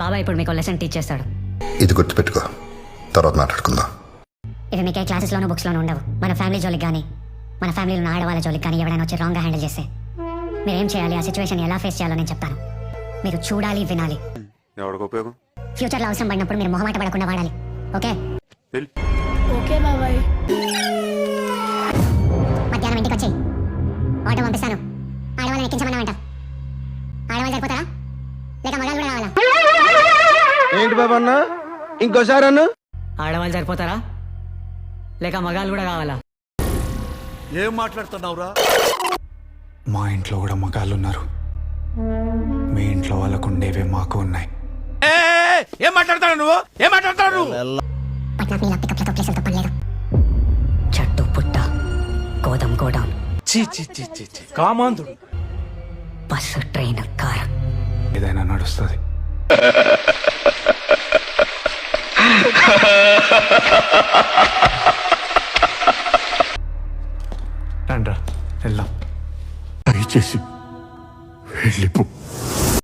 బాబాయ్ ఇప్పుడు మీకు లెసన్ టీచ్ చేస్తాడు. ఇది గుర్తుపెట్టుకో, తర్వాత మాట్లాడుకుందాం. ఇవి మీకే క్లాసెస్లోనూ బుక్స్లోనూ ఉండవు. మన ఫ్యామిలీ జోలికి కానీ మన ఫ్యామిలీలో ఉన్న ఆడవాళ్ళ జోలికి కానీ ఎవరైనా వచ్చి రాంగ్గా హ్యాండిల్ చేస్తే మీరేం చేయాలి, ఆ సిచ్యువేషన్ ఎలా ఫేస్ చేయాలో నేను చెప్తాను. మీరు చూడాలి, వినాలి. ఎవరికి ఉపయోగం? ఫ్యూచర్లో అవసరం పడినప్పుడు మీరు మొహమాట పడకుండా వాడాలి. ఓకే? ఓకే బాబాయ్. మధ్యాహ్నం ఇంటికి వచ్చి ఆటో పంపిస్తాను. ఆడవాళ్ళని ఎక్కించమన్నామంట. ఆడవాళ్ళు సరిపోతారా లేక మగాళ్ళు కూడా కావాలా? ఏంటి బాబా అన్న, ఇంకోసారి అన్న. ఆడవాళ్ళు సరిపోతారా లేక మగాళ్ళు కూడా కావాలా? ఏం మాట్లాడుతున్నావురా? మా ఇంట్లో కూడా మగాళ్ళు ఉన్నారు. మీ ఇంట్లో వాళ్ళకు ఉండేవే మాకు ఉన్నాయి. ఏం మాట్లాడతాడు నువ్వు? ఏం మాట్లాడతాడు నువ్వు? పట్నాకు నీళ్ళ పికప్లతో ప్లేసులతో పని లేదు. చెట్టు పుట్ట గోదం గోడౌన్ కామాంధుడు. బస్సు ట్రైన్ కార్ ఏదైనా నడుస్తుంది. రండ్రా వెళ్దాం. దయచేసి వెళ్ళిపో.